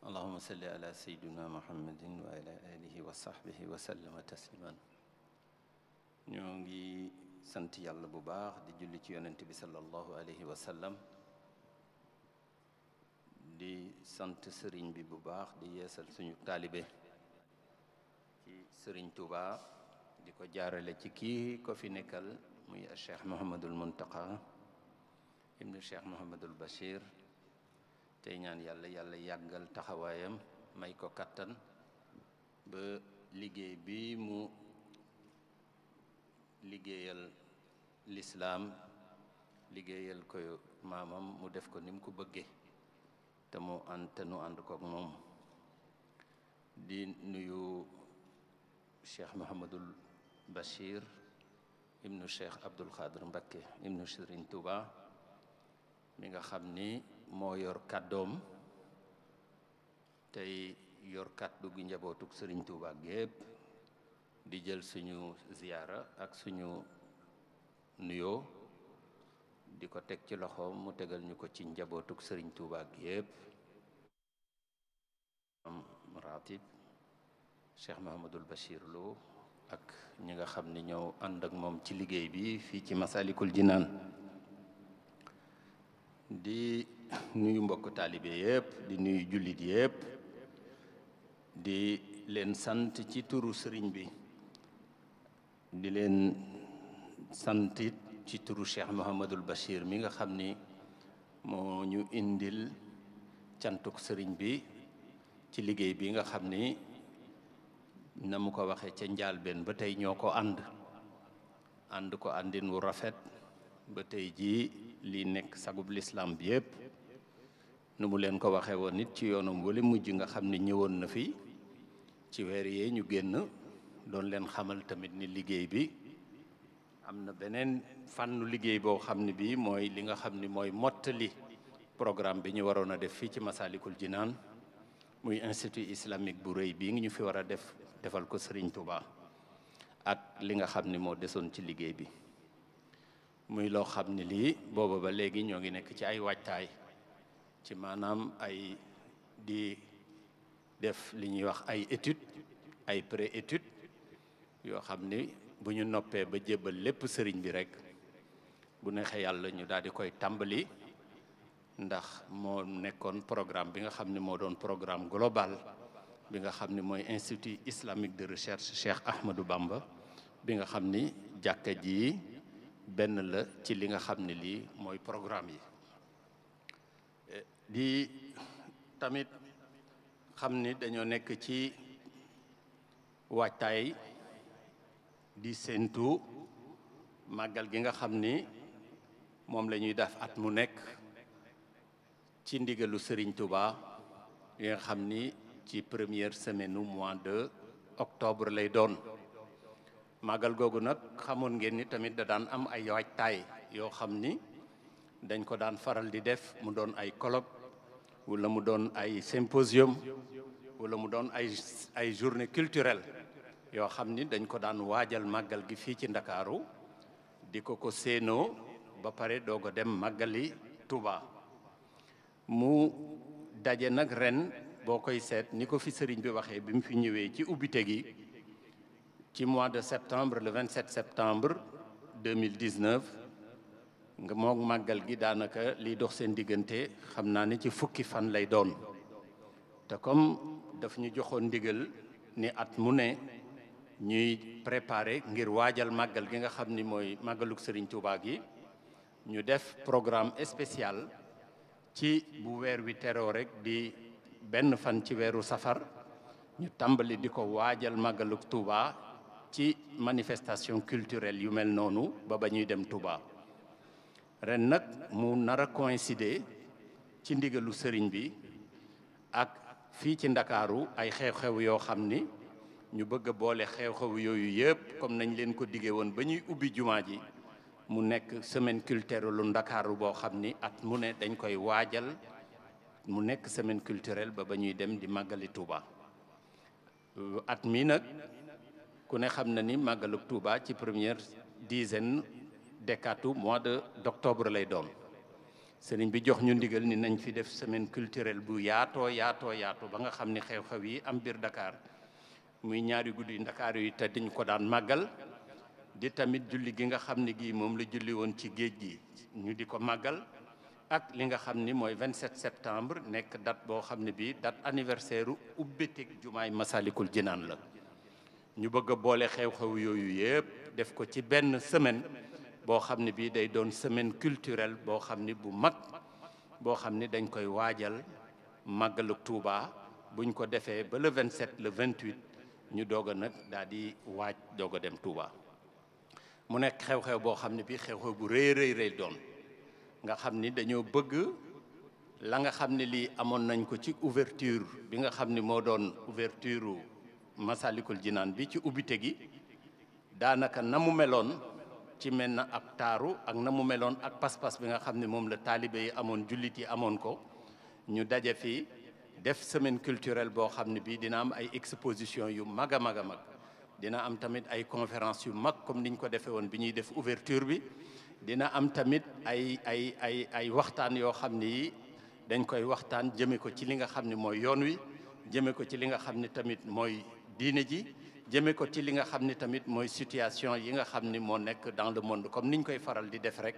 allahuma salli ala sayyidina muhammadin wa ala alihi wa sahbihi wa sallama tasliman. ñoo ngi sant yàlla bu baax di julli ci yonent bi sallallahu alayhi wa sallam, di sant sëriñ bi bu baax di yeesal suñu taalibe ci sëriñ Tuuba, di ko jaarale ci kii ko fi nekkal muy Cheikh Mouhamadul Muntaqa ibnu Cheikh Mouhamadul Bachir. tey ñaan yàlla yàggal taxawaayam, may ko kattan ba liggéey bi mu liggéeyal lislaam, liggéeyal ko maamam, mu def ko ni mu ko bëggee te nu ànd kook moom. di nuyu Cheikh Mouhamadul Bachir ibnu Cheikh Abdoul Khadr Mbacké ibnu Serigne Touba mi nga xam ni moo yor kàddoom tey yor kàddu gi njabootuk Serigne Touba gépp, di jël suñu ziyaara ak suñu nuyoo di ko teg ci loxoom mu tegal ñu ko ci njabootuk Serigne Touba gépp. am ratib Cheikh Mahamadul Bachir Lo ak ñi nga xam ni ñëw ànd ak moom ci liggéey bi fii ci Masalikul Jinaan. di nuyu mbokk taalibe yëpp, di nuyu jullit yëpp, di leen sant ci turu sëriñ bi, di leen sant ci turu Cheikh Mouhamadul Bachir mi nga xam ni moo ñu indil cantuk sëriñ bi ci liggéey bi nga xam ni na mu ko waxee ca njaalbeen ba tey ñoo ko ànd ko àndin wu rafet ba tey jii lii nekk sagub lislaam bi yëpp. nu mu leen ko waxee woon nit ci yoonam wala mujj nga xam ne ñëwoon na fi ci weer yee ñu génn, doon leen xamal tamit ni liggéey bi am na beneen fànnu liggéey boo xam ne bii mooy li nga xam ni mooy mottali programme bi ñu waroon a def fii ci Masalikul Jinaan, muy institut islamique bu rëy bii ngi ñu fi war a defal ko Serigne Touba, ak li nga xam ni moo desoon ci liggéey bi. muy loo xam ne lii booba ba léegi ñoo ngi nekk ci ay waajtaay, ci maanaam ay di def li ñuy wax ay étude, ay pré-étude yoo xam ni bu ñu noppee ba jébbal lépp sëriñ bi rek bu neexee yàlla ñu daal di koy tàmbali, ndax moo nekkoon programme bi nga xam ne moo doon programme global bi nga xam ne mooy institut islamique de recherche Cheikh Ahmadou Bamba, bi nga xam ni jàkka ji benn la ci li nga xam ne lii mooy programme yi. di tamit xam ni dañoo nekk ci waajtaay di séentu màggal gi nga xam ni moom la ñuy def at mu nekk ci ndigalu Serigne Touba, yi nga xam ni ci première semaine u mois de octobre lay doon. màggal googu nag xamoon ngeen ni tamit da daan am ay waajtaay yoo xam ni dañ ko daan faral di def, mu doon ay colloque wala mu doon ay symposium wala mu doon ay journée culturelle yoo xam ni dañ ko daan waajal màggal gi fii ci Ndakaaru, di ko séenoo ba pare doog a dem màggali Touba. mu daje nag ren boo koy seet ni ko fi sëriñ bi waxee bi mu fi ñëwee ci ubbite gi ci mois de septembre, le 27 septembre 2019, nga moog màggal gi daanaka liy dox seen diggante xam naa ni ci fukki fan lay doon. te comme daf ñu joxoon ndigal ni at mu ne ñuy préparer ngir waajal màggal gi nga xam ni mooy màggaluk Serigne Touba gi, ñu def programme spécial ci bu weer wi teroo rek di benn fan ci weeru safar, ñu tàmbali di ko waajal màggaluk Touba ci manifestation culturelle yu mel noonu ba ñuy dem Touba. ren nag mu nar a coïncider ci ndigalu sëriñ bi ak fii ci Ndakaaru ay xew-xew yoo xam ni ñu bëgg a boole xew-xew yooyu yëpp comme nañ leen ko diggee woon ba ñuy ubbi jumaa ji, mu nekk semaine culturelle lu Ndakaaru boo xam ni at mu ne dañ koy waajal, mu nekk semaine culturelle ba ñuy dem di màggali Touba. at mi nag ku ne xam na ni màggaluk Touba ci première dizaine décatu mois d'octobre lay doon. sëriñ bi jox ñu ndigal ni nañ fi def semaine culturelle bu yaatoo yaatoo ba nga xam ni xew-xew yi am biir Dakar muy ñaari guddi Dakar yi te dañ ko daan màggal di tamit julli gi nga xam ni gi moom la julli woon ci géej gi ñu di ko màggal ak li nga xam ni mooy 27 septembre nekk date boo xam ne bii date anniversaire ubbiteg jumaay Masalikul Jinaan la ñu bëgg a boole xew-xew yooyu yëpp def ko ci benn semaine boo xam ne bii day doon semaine culturelle boo xam ni bu mag boo xam ni dañ koy waajal màggalu Touba buñ ko defee ba le 27 le 28 ñu doog a nag daal di waaj doog a dem Touba mu nekk xew-xew boo xam ne bii xew-xew bu rëy doon nga xam ni dañoo bëgg la nga xam ne lii amoon nañ ko ci ouverture bi nga xam ni moo doon ouverture Masalikul Jinaan bi ci ubbite gi daanaka na mu meloon ci mel na ab taaru ak na mu meloon ak pas-pas bi nga xam ne moom la taalibe yi amoon jullit yi amoon ko ñu daje fi def semaine culturelle boo xam ne bii dina am ay exposition yu mag a mag a mag dina am tamit ay conférence yu mag comme niñ ko defee woon bi ñuy def ouverture bi dina am tamit ay waxtaan yoo xam ni dañ koy waxtaan jëme ko ci li nga xam ne mooy yoon wi jëme ko ci li nga xam ne tamit mooy diine ji jëme ko ci li nga xam ne tamit mooy situation yi nga xam ni moo nekk dans le monde comme niñ koy faral di def rek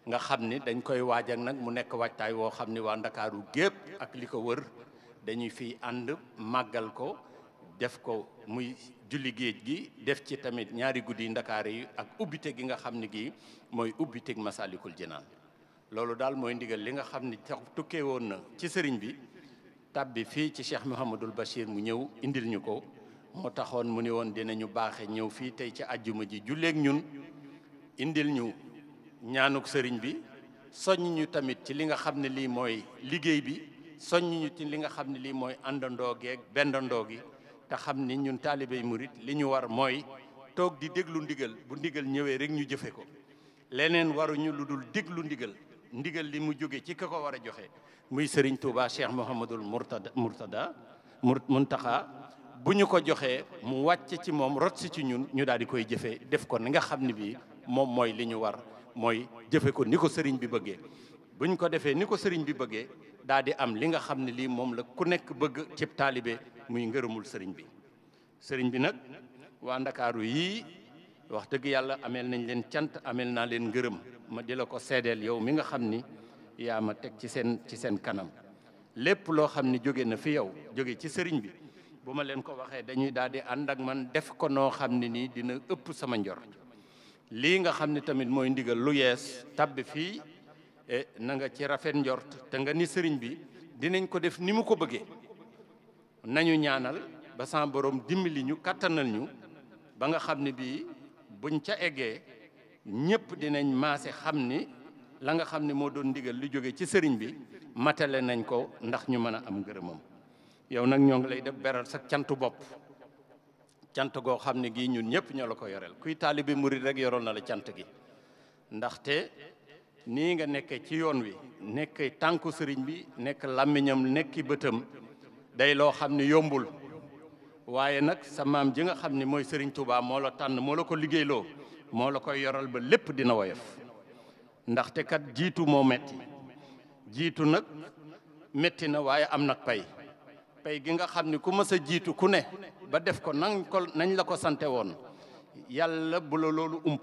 nga xam ni dañ koy waaj ak nag mu nekk waajtaay woo xam ni waa Ndakaaru gépp ak li ko wër dañuy fiy ànd màggal ko def ko muy julli géej gi def ci tamit ñaari guddi Ndakaar yi ak ubbite gi nga xam ni gi mooy ubbiteg Masalikul Jinaan loolu daal mooy ndigal li nga xam ni tukkee woon na ci sëriñ bi tàbbi fii ci Cheikh Mouhamadoul Bachir mu ñëw indil ñu ko moo taxoon mu ni woon dinañu baaxe ñëw fii tey ci àjjuma ji julleeg ñun indil ñu ñaanuk sëriñ bi soññ ñu tamit ci li nga xam ne lii mooy liggéey bi soññ ñu ci li nga xam ne lii mooy àndandoo geeg bendandoo gi te xam ni ñun taalibey murit li ñu war mooy toog di déglu ndigal bu ndigal ñëwee rek ñu jëfe ko leneen waruñu lu dul déglu ndigal li mu jóge ci ka ko war a joxe muy Serigne Touba Cheikh Mouhamadoul Mountakha bu ñu ko joxee mu wàcc ci moom rot si ci ñun ñu daal di koy jëfee def ko ni nga xam ne bii moom mooy li ñu war mooy jëfe ko ni ko sëriñ bi bëggee bu ñu ko defee ni ko sëriñ bi bëggee daal di am li nga xam ne lii moom la ku nekk bëgg cib taalibe muy ngërëmul sëriñ bi nag waa Ndakaaru yii wax dëgg yàlla ameel nañ leen cant ameel naa leen ngërëm ma di la ko seedeel yow mi nga xam ni yaa ma teg ci seen kanam lépp loo xam ni jóge na fi yow jóge ci sëriñ bi bu ma leen ko waxee dañuy daal di ànd ak man def ko noo xam ne nii dina ëpp sama njor lii nga xam ne tamit mooy ndigal lu yees tabbi fii na nga ci rafet njort te nga ni sëriñ bi dinañ ko def ni mu ko bëggee nañu ñaanal ba sa borom dimbali ñu kattanal ñu ba nga xam ne bii buñ ca eggee ñëpp dinañ maase xam ni la nga xam ne moo doon ndigal lu jóge ci sëriñ bi matale nañ ko ndax ñu mën a am ngërëmam yow nag ñoo ngi lay def beral sa cantu bopp cant goo xam ne gii ñun ñëpp ñoo la ko yoreel kuy taalibe murid rek yoroon na la cant gi ndaxte nii nga nekkee ci yoon wi nekk tànku sëriñ bi nekk làmmiñam nekki bëtam day loo xam ne yombul waaye nag sa maam ji nga xam ne mooy sëriñ Touba moo la tànn moo la ko liggéeyloo moo la koy yoral ba lépp dina woyof ndaxte kat jiitu moo metti jiitu nag metti na waaye am nag pay gi nga xam ne ku mës a jiitu ku ne ba def ko nañ la ko sante woon yàlla bu la loolu ump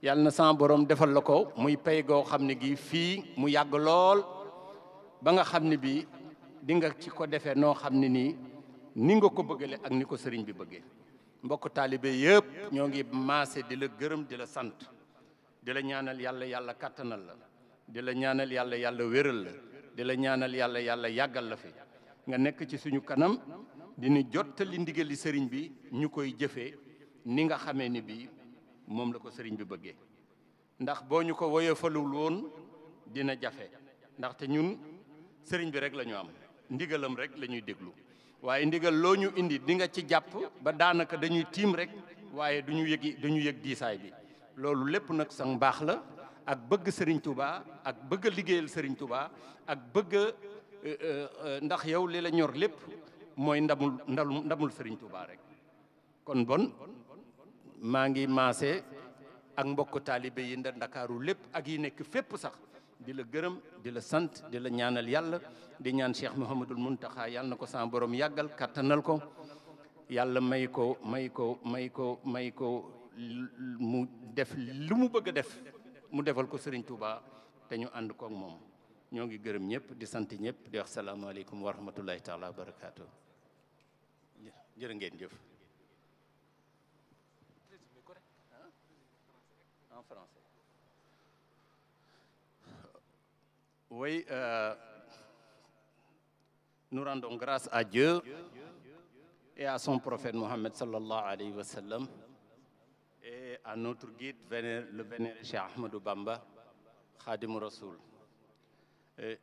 yàlla na sama borom defal la ko muy pay goo xam ne gi fii mu yàgg lool ba nga xam ne bii di nga ci ko defee noo xam ne nii ni nga ko bëggale ak ni ko sëriñ bi bëggee mbokk taalibe yëpp ñoo ngi maase di la gërëm di la sant di la ñaanal yàlla kàttanal la di la ñaanal yàlla wéral la di la ñaanal yàlla yàggal la fi nga nekk ci suñu kanam dina jottali ndigali sëriñ bi ñu koy jëfee ni nga xamee ni bii moom la ko sëriñ bi bëggee ndax boo ñu ko woyofalul woon dina jafe ndaxte ñun sëriñ bi rek la ñu am ndigalam rek la ñuy déglu waaye ndigal loo ñu indi di nga ci jàpp ba daanaka dañuy tiim rek waaye duñu yëg diisaay bi loolu lépp nag sa mbaax la ak bëgg sëriñ Touba ak bëgg a liggéeyal sëriñ Touba ak bëgg ndax yow li la ñor lépp mooy ndamul sëriñ Touba rek kon bon maa ngi maase ak mbokk taalibe yi Ndakaaru lépp ak yi nekk fépp sax di la gërëm di la sant di la ñaanal yàlla di ñaan Cheikh Mouhamadul Muntaxa yàlla na ko sama borom yàggal kattanal ko yàlla may ko mu def lu mu bëgg a def mu defal ko Serigne Touba te ñu ànd koog moom ñoo ngi gërëm ñëpp di sant ñëpp di wax salaamaaleykum wa rahmatullahi taala wa barakaatu jërë ngeen jëf. En français. Oui, nous rendons grâce à Dieu et à son prophète Mohammed sallallahu alayhi wa sallam et à notre guide, le vénéré Cheikh Ahmadou Bamba, Khadim Rassoul.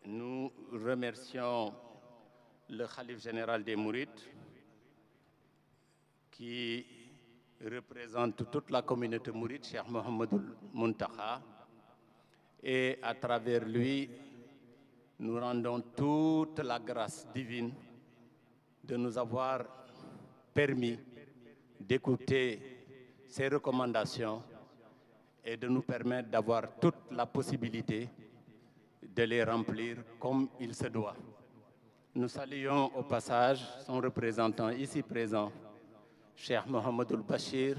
Nous remercions le Khalife général des Mourides qui représente toute la communauté mouride, Cheikh Mouhamadoul Mountakha, et à travers lui, nous rendons toute la grâce divine de nous avoir permis d'écouter ses recommandations et de nous permettre d'avoir toute la possibilité de les remplir comme il se doit. Nous saluons au passage son représentant ici présent, Cheikh Mohamedoul Bachir,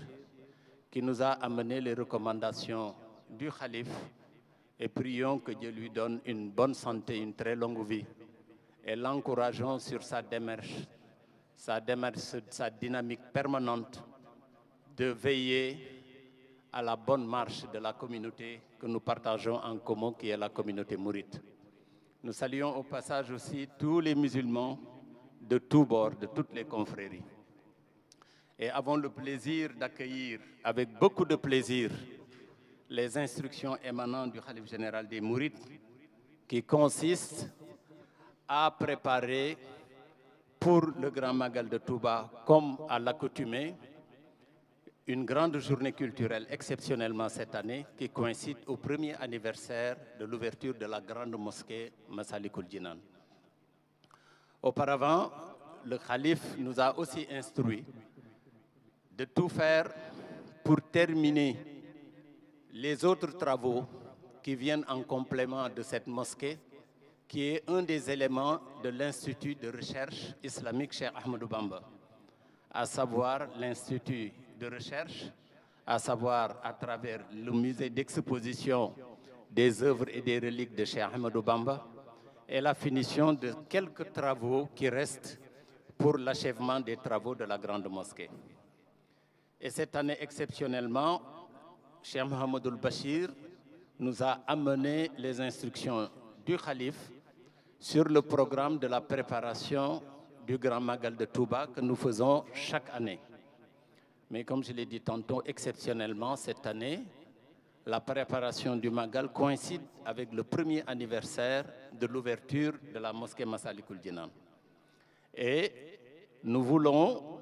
qui nous a amené les recommandations du Khalife et prions que Dieu lui donne une bonne santé, une très longue vie et l'encourageons sur sa démarche, sa dynamique permanente de veiller à la bonne marche de la communauté que nous partageons en commun, qui est la communauté mouride. Nous saluons au passage aussi tous les musulmans de tous bords, de toutes les confréries. Et avons le plaisir d'accueillir avec beaucoup de plaisir les instructions émanant du Khalife général des Mourides qui consistent à préparer pour le Grand Magal de Touba, comme à l'accoutumée, une grande journée culturelle exceptionnellement cette année qui coïncide au premier anniversaire de l'ouverture de la grande mosquée Massalikul Jinan. Auparavant, le Khalife nous a aussi instruit de tout faire pour terminer les autres travaux qui viennent en complément de cette mosquée, qui est un des éléments de l'Institut de recherche islamique Cheikh Ahmadou Bamba, à savoir l'Institut de recherche, à savoir à travers le musée d'exposition des œuvres et des reliques de Cheikh Ahmadou Bamba, et la finition de quelques travaux qui restent pour l'achèvement des travaux de la grande mosquée. Et cette année, exceptionnellement, Cheikh Mouhamadoul Bachir nous a amené les instructions du Khalife sur le programme de la préparation du Grand Magal de Touba que nous faisons chaque année. Mais comme je l'ai dit tantôt, exceptionnellement, cette année, la préparation du Magal coïncide avec le premier anniversaire de l'ouverture de la mosquée Massalikul Jinan. Et nous voulons,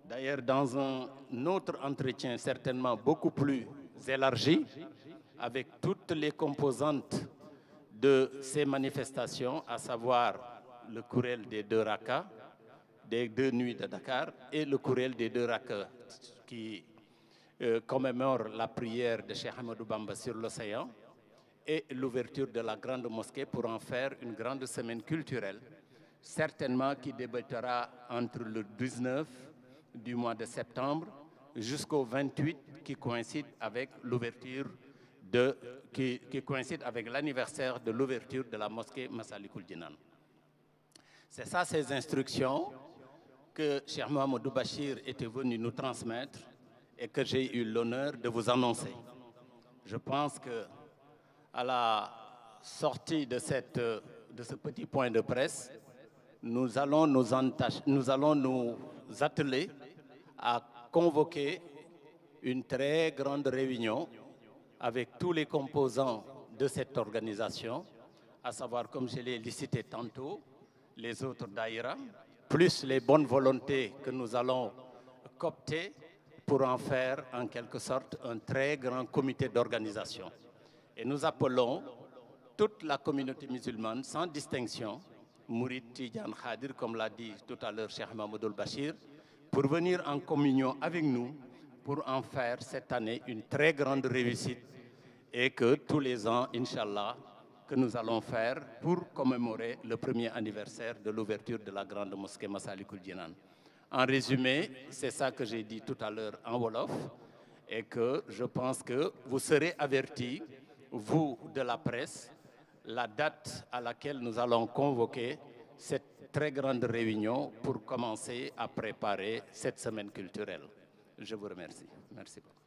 d'ailleurs dans un autre entretien certainement beaucoup plus élargi, avec toutes les composantes de ces manifestations, à savoir le courriel des 2 rakas, des 2 nuits de Dakar, et le courriel des 2 rakas qui commémore la prière de Cheikh Ahmadou Bamba sur l'océan, et l'ouverture de la grande mosquée pour en faire une grande semaine culturelle, certainement qui débutera entre le 19 du mois de septembre jusqu'au 28 qui coïncide avec l'ouverture qui coïncide avec l'anniversaire de l'ouverture de la mosquée Massalikul Jinan. C'est ça ces instructions que Cheikh Mouhamadoul Bachir était venu nous transmettre et que j'ai eu l'honneur de vous annoncer. Je pense que à la sortie de ce petit point de presse, nous allons nous atteler à convoquer une très grande réunion avec tous les composants de cette organisation, à savoir, comme je l'ai cité tantôt, les autres daïras, plus les bonnes volontés que nous allons coopter pour en faire en quelque sorte un très grand comité d'organisation. Et nous appelons toute la communauté musulmane sans distinction, Mouride, Tidjane, Khadir, comme l'a dit tout à l'heure Cheikh Mouhamadoul Bachir, pour venir en communion avec nous pour en faire cette année une très grande réussite et que tous les ans, Inch'Allah, que nous allons faire pour commémorer le premier anniversaire de l'ouverture de la grande mosquée Massalikul Jinan. En résumé, c'est ça que j'ai dit tout à l'heure en Wolof, et que je pense que vous serez avertis, vous de la presse, la date à laquelle nous allons convoquer cette très grande réunion pour commencer à préparer cette semaine culturelle. Je vous remercie. Merci beaucoup.